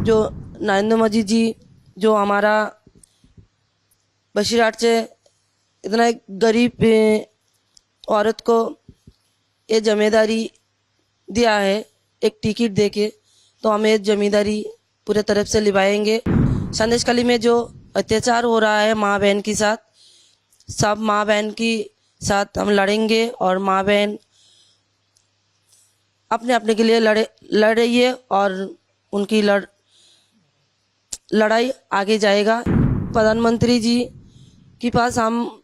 जो नरेंद्र मोदी जी जो हमारा बशीरहाट से इतना एक गरीब औरत को ये जिम्मेदारी दिया है एक टिकट देके, तो हम ये जिम्मेदारी पूरे तरफ से निभाएंगे। संदेशखाली में जो अत्याचार हो रहा है माँ बहन के साथ, सब माँ बहन के साथ हम लड़ेंगे और माँ बहन अपने अपने के लिए लड़ रही है और उनकी लड़ाई आगे जाएगा। प्रधानमंत्री जी के पास हम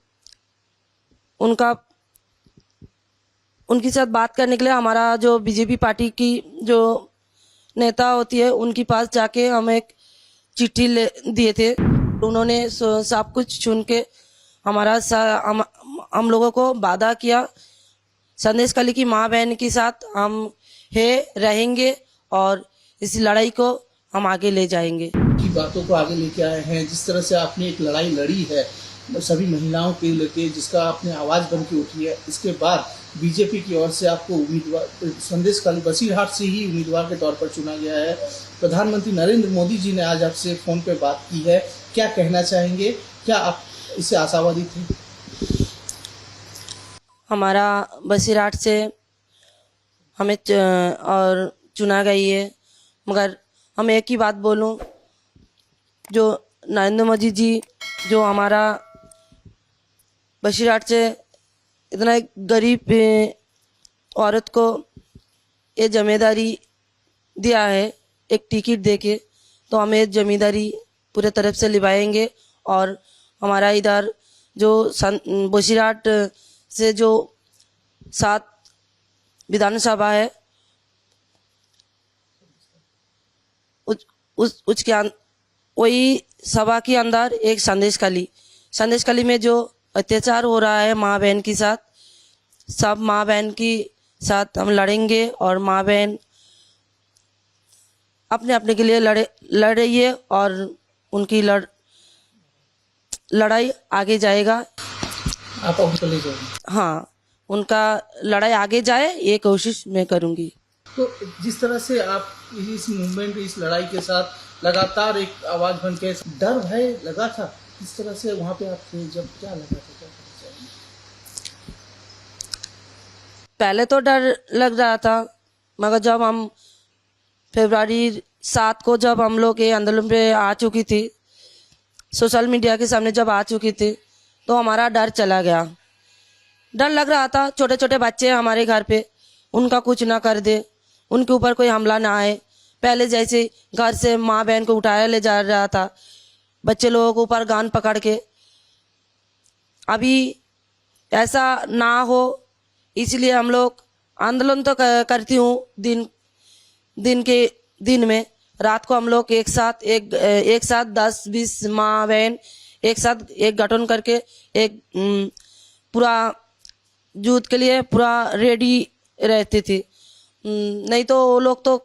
उनके साथ बात करने के लिए हमारा जो बीजेपी पार्टी की जो नेता होती है उनके पास जाके हम एक चिट्ठी दिए थे। उन्होंने सब कुछ सुन के हम लोगों को वादा किया, संदेशखाली की माँ बहन के साथ हम रहेंगे और इस लड़ाई को हम आगे ले जाएंगे। की बातों को आगे लेके आए हैं, जिस तरह से आपने एक लड़ाई लड़ी है सभी महिलाओं के लेके, जिसका आपने आवाज़ बन के उठी है, इसके बाद बीजेपी की ओर से आपको उम्मीदवार संदेशखाली बसीरहाट से ही उम्मीदवार के तौर पर चुना गया है। प्रधानमंत्री नरेंद्र मोदी जी ने आज आपसे फ़ोन पे बात की है, क्या कहना चाहेंगे? क्या आप इससे आशावादी थे? हमारा बसीरहाट से हमें और चुना गई है, मगर हम एक ही बात बोलूं, जो नरेंद्र मोदी जी जो हमारा बसीरहाट से इतना एक गरीब औरत को ये जिम्मेदारी दिया है एक टिकट देके, तो हम ये जिम्मेदारी पूरे तरफ से निभाएंगे। और हमारा इधर जो बसीरहाट से जो 7 विधानसभा है उसके वही सभा के अंदर एक संदेशखाली में जो अत्याचार हो रहा है माँ बहन के साथ, सब माँ बहन के साथ हम लड़ेंगे और माँ बहन अपने अपने के लिए लड़ रही है और उनकी लड़ाई आगे जाएगा। आप आगे ले जाएंगे? हाँ, उनका लड़ाई आगे जाए ये कोशिश मैं करूँगी। तो जिस तरह से आप इस मूवमेंट इस लड़ाई के साथ लगातार एक आवाज़ बन के, डर भय लगा था इस तरह से वहाँ पे आप थे जब, क्या लगा था, क्या करना चाहिए? पहले तो डर लग रहा था, मगर जब हम फरवरी 7 को जब हम लोग ये आंदोलन पे आ चुकी थी, सोशल मीडिया के सामने जब आ चुकी थी, तो हमारा डर चला गया। डर लग रहा था छोटे छोटे बच्चे हमारे घर पे, उनका कुछ ना कर दे, उनके ऊपर कोई हमला ना आए। पहले जैसे घर से माँ बहन को उठाया ले जा रहा था बच्चे लोगों को ऊपर गान पकड़ के, अभी ऐसा ना हो, इसलिए हम लोग आंदोलन तो करती हूँ दिन में, रात को हम लोग एक साथ 10-20 माँ बहन एक साथ एक गठन करके एक पूरा युद्ध के लिए पूरा रेडी रहती थी। नहीं तो वो लोग तो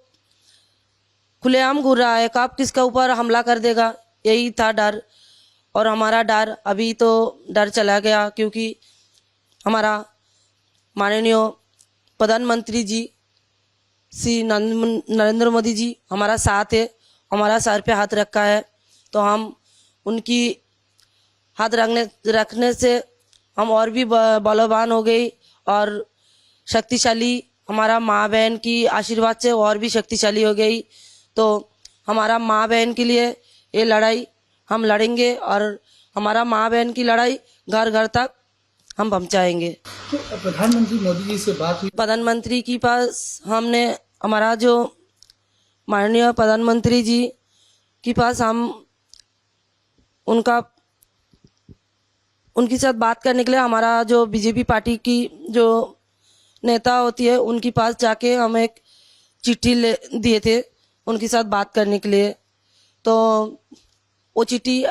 खुलेआम घूर रहा है, कब किसका ऊपर हमला कर देगा, यही था डर। और हमारा डर अभी तो डर चला गया, क्योंकि हमारा माननीय प्रधानमंत्री जी श्री नरेंद्र मोदी जी हमारा साथ है, हमारा सर पे हाथ रखा है, तो हम उनकी हाथ रखने से हम और भी बलवान हो गई और शक्तिशाली, हमारा माँ बहन की आशीर्वाद से और भी शक्तिशाली हो गई। तो हमारा माँ बहन के लिए ये लड़ाई हम लड़ेंगे और हमारा माँ बहन की लड़ाई घर घर तक हम पहुँचाएंगे। तो प्रधानमंत्री मोदी जी से बात हुई? प्रधानमंत्री के पास हमने हमारा जो माननीय प्रधानमंत्री जी के पास हम उनके साथ बात करने के लिए हमारा जो बीजेपी पार्टी की जो नेता होती है उनके पास जाके हम एक चिट्ठी दिए थे उनके साथ बात करने के लिए। तो वो चिट्ठी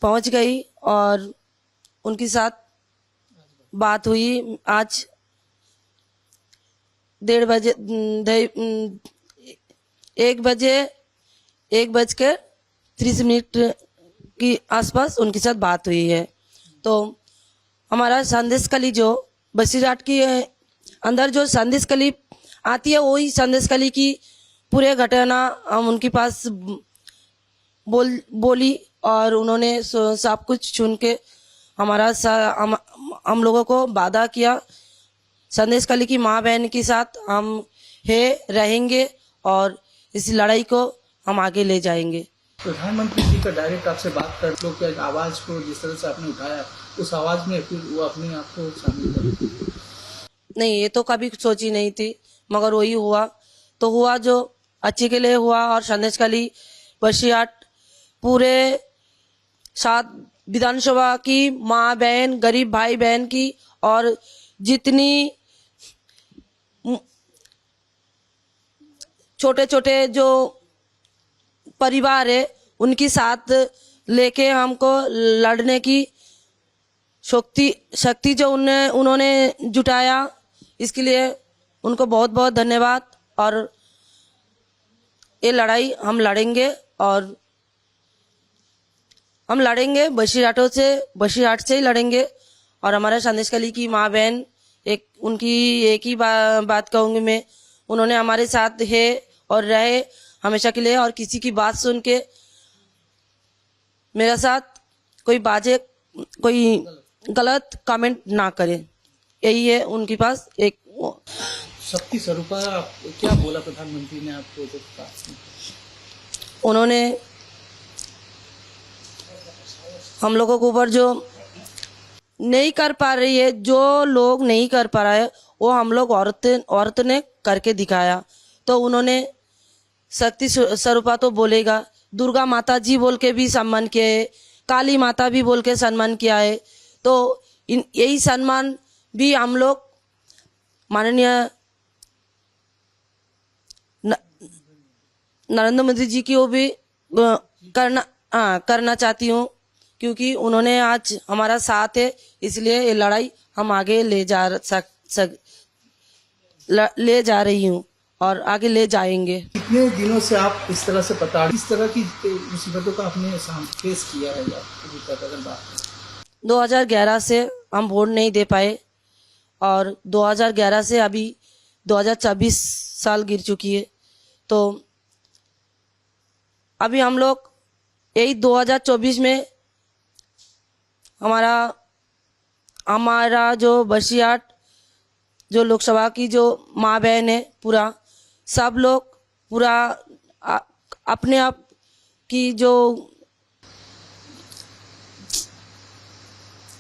पहुंच गई और उनके साथ बात हुई। आज 1:30 की आसपास उनके साथ बात हुई है। तो हमारा संदेशखाली जो बसीरहाट की अंदर जो संदेशखाली आती है वही संदेशखाली की पूरे घटना हम उनके पास बोली और उन्होंने सब कुछ सुन के हम लोगों को वादा किया संदेशखाली की माँ बहन के साथ हम रहेंगे और इस लड़ाई को हम आगे ले जाएंगे। प्रधानमंत्री जी का डायरेक्ट आपसे बात कर लोग के आवाज को जिस तरह से आपने उठाया उस आवाज में फिर वो अपने आप को शामिल कर नहीं, ये तो कभी सोची नहीं थी मगर वही हुआ तो हुआ जो अच्छे के लिए हुआ। और संदेशखाली बसियाट पूरे 7 विधानसभा की माँ बहन गरीब भाई बहन की और जितनी छोटे छोटे जो परिवार है उनकी साथ लेके हमको लड़ने की शक्ति जो उन्होंने जुटाया इसके लिए उनको बहुत बहुत धन्यवाद। और ये लड़ाई हम लड़ेंगे और हम लड़ेंगे बसिरहाट से ही लड़ेंगे। और हमारे संदेशखाली की माँ बहन उनकी एक ही बात कहूँगी मैं, उन्होंने हमारे साथ है और रहे हमेशा के लिए और किसी की बात सुन के मेरे साथ कोई गलत कमेंट ना करे, यही है उनके पास एक शक्ति स्वरूपा। क्या बोला प्रधानमंत्री ने आपको जब बात की? उन्होंने हम लोगों के ऊपर जो नहीं कर पा रही है, जो लोग नहीं कर पा रहा है वो हम लोग औरत ने करके दिखाया। तो उन्होंने शक्ति स्वरूपा तो बोलेगा, दुर्गा माता जी बोल के भी सम्मान किया है, काली माता भी बोल के सम्मान किया है। तो यही सम्मान भी हम लोग माननीय नरेंद्र मोदी जी की वो भी करना चाहती हूँ क्योंकि उन्होंने आज हमारा साथ है, इसलिए ये लड़ाई हम आगे ले जा रही हूँ और आगे ले जाएंगे। कितने दिनों से आप इस तरह से इस तरह की मुसीबतों का आपने फेस किया है? अभी तक अगर बात करें 2011 से हम वोट नहीं दे पाए और 2011 से अभी 2024 साल गिर चुकी है। तो अभी हम लोग यही 2024 में हमारा जो बसियाट जो लोकसभा की जो माँ बहन है सब लोग अपने आप की जो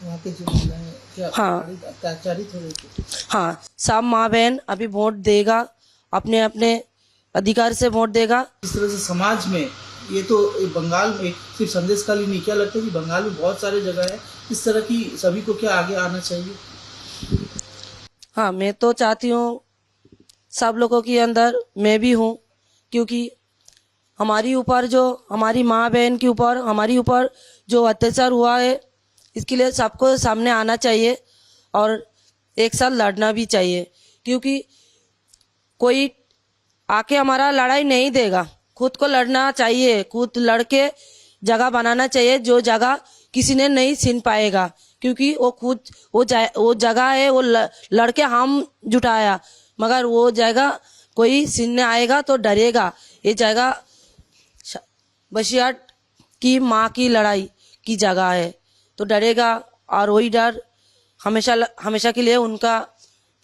वहाँ पे जो महिलाएं क्या अत्याचारित हो रही थी? हाँ, सब माँ बहन अभी वोट देगा, अपने अपने अधिकार से वोट देगा। इस तरह से समाज में ये तो बंगाल में सिर्फ संदेशखाली नहीं, क्या लगता है कि बंगाल में बहुत सारे जगह है इस तरह की, सभी को क्या आगे आना चाहिए? हाँ, मैं तो चाहती हूँ सब लोगों के अंदर मैं भी हूँ क्योंकि हमारी माँ बहन के ऊपर हमारी ऊपर जो अत्याचार हुआ है इसके लिए सबको सामने आना चाहिए और एक साथ लड़ना भी चाहिए क्योंकि कोई आके हमारा लड़ाई नहीं देगा, खुद को लड़ना चाहिए, खुद लड़के जगह बनाना चाहिए जो जगह किसी ने नहीं छीन पाएगा क्योंकि वो जगह है वो लड़के हम जुटाया मगर वो जगह कोई छीनने आएगा तो डरेगा। ये जगह बसियाट की माँ की लड़ाई की जगह है तो डरेगा और वही डर हमेशा के लिए उनका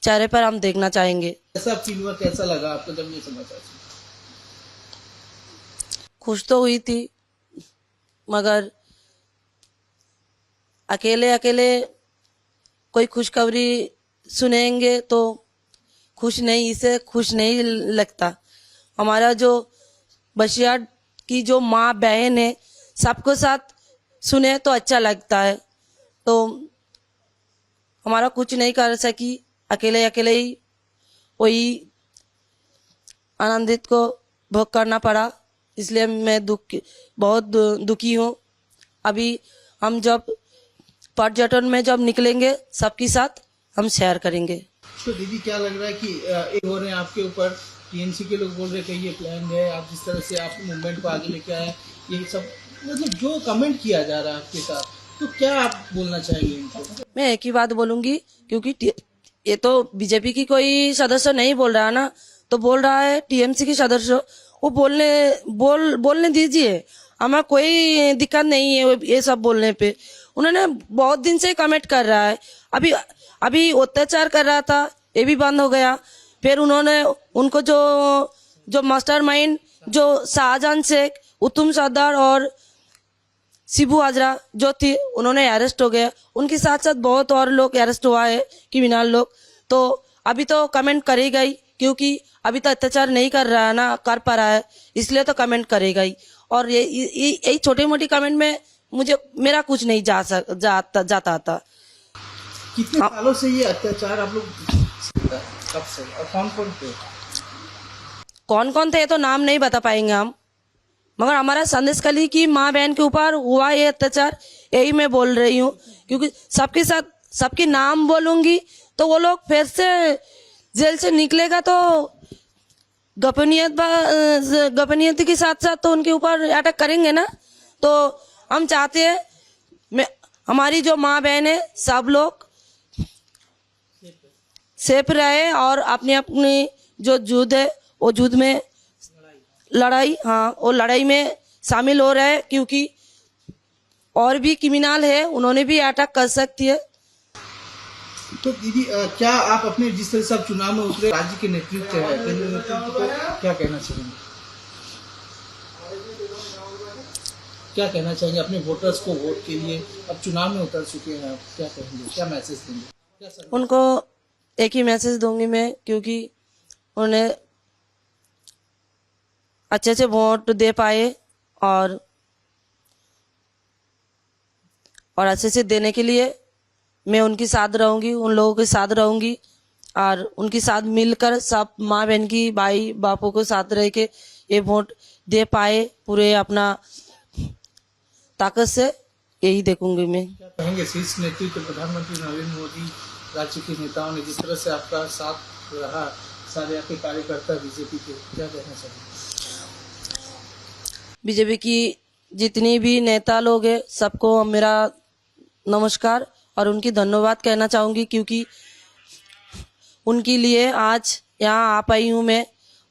चेहरे पर हम देखना चाहेंगे। कैसा फील हुआ, कैसा लगा आपको जब ये समाचार सुना? खुश तो हुई थी मगर अकेले कोई खुशखबरी सुनेंगे तो खुश नहीं लगता। हमारा जो बसियाट की जो माँ बहन है सबको साथ सुने तो अच्छा लगता है। तो हमारा कुछ नहीं कर सकी, अकेले ही वही आनंदित को भोग करना पड़ा, इसलिए मैं बहुत दुखी हूँ। अभी हम जब पर्यटन में जब निकलेंगे सबके साथ हम शेयर करेंगे। तो दीदी क्या लग रहा है कि एक हो रहे हैं आपके ऊपर, टीएमसी के लोग बोल रहे हैं कि ये प्लान है, आप जिस तरह से आप मूवमेंट को आगे लेके आए, ये सब मतलब जो कमेंट किया जा रहा है आपके साथ, तो क्या आप बोलना चाहेंगे इनको? मैं एक ही बात बोलूंगी क्योंकि ये तो बीजेपी की कोई सदस्य नहीं बोल रहा ना, तो बोल रहा है टीएमसी के सदस्य वो बोलने दीजिए, हमें कोई दिक्कत नहीं है ये सब बोलने पे। उन्होंने बहुत दिन से कमेंट कर रहा है, अभी अत्याचार कर रहा था ये भी बंद हो गया। फिर उन्होंने उनको जो मास्टरमाइंड जो शाहजहान शेख, उत्तम सरदार और शिबू हाजरा जो थी उन्होंने अरेस्ट हो गया। उनके साथ साथ बहुत और लोग अरेस्ट हुआ है क्रिमिनल लोग। तो अभी तो कमेंट करेगा ही, क्योंकि अभी तो अत्याचार नहीं कर रहा है ना, कर पा रहा है, इसलिए तो कमेंट करेगा ही। और ये छोटी मोटी कमेंट में मेरा कुछ नहीं जाता था। कितने सालों से ये अत्याचार आप लोग कब से और कौन कौन थे ये तो नाम नहीं बता पाएंगे हम, मगर हमारा संदेश कली की माँ बहन के ऊपर हुआ ये अत्याचार, यही मैं बोल रही हूँ। क्योंकि सबके साथ सबके नाम बोलूंगी तो वो लोग फिर से जेल से निकलेगा तो गोपनीयता के साथ साथ तो उनके ऊपर अटैक करेंगे ना। तो हम चाहते हैं हमारी जो माँ बहन है सब लोग सेफ रहे और अपनी अपनी जो युद्ध है वो युद्ध में लड़ाई, हाँ वो लड़ाई में शामिल हो रहे हैं, क्योंकि और भी क्रिमिनल है, उन्होंने भी अटैक कर सकती है। तो दीदी क्या आप अपने जिस तरह से आप चुनाव में उतरे, राज्य के नेतृत्व है, केंद्रीय नेतृत्व को क्या कहना चाहेंगे? क्या कहना चाहेंगे अपने वोटर्स को? वोट के लिए अब चुनाव में उतर चुके हैं, आप क्या कहेंगे, क्या मैसेज देंगे? उनको एक ही मैसेज दूंगी मैं, क्योंकि उन्हें अच्छे से वोट दे पाए और अच्छे से देने के लिए मैं उनके साथ रहूंगी, उन लोगों के साथ रहूंगी और उनके साथ मिलकर सब माँ बहन की, भाई बापों को साथ रह के ये वोट दे पाए पूरे अपना ताकत से, यही देखूंगी मैं। क्या कहेंगे शीर्ष नेतृत्व प्रधानमंत्री नरेंद्र मोदी, राज्य के नेताओं ने जिस तरह से आपका साथ रहा, सारे आपके कार्यकर्ता बीजेपी के, क्या कहना चाहिए? बीजेपी की जितनी भी नेता लोग हैं सबको मेरा नमस्कार और उनकी धन्यवाद कहना चाहूँगी, क्योंकि उनके लिए आज यहाँ आ पाई हूँ मैं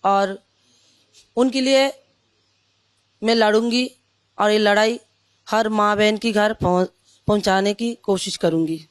और उनके लिए मैं लड़ूंगी और ये लड़ाई हर माँ बहन की घर पहुँचाने की कोशिश करूँगी।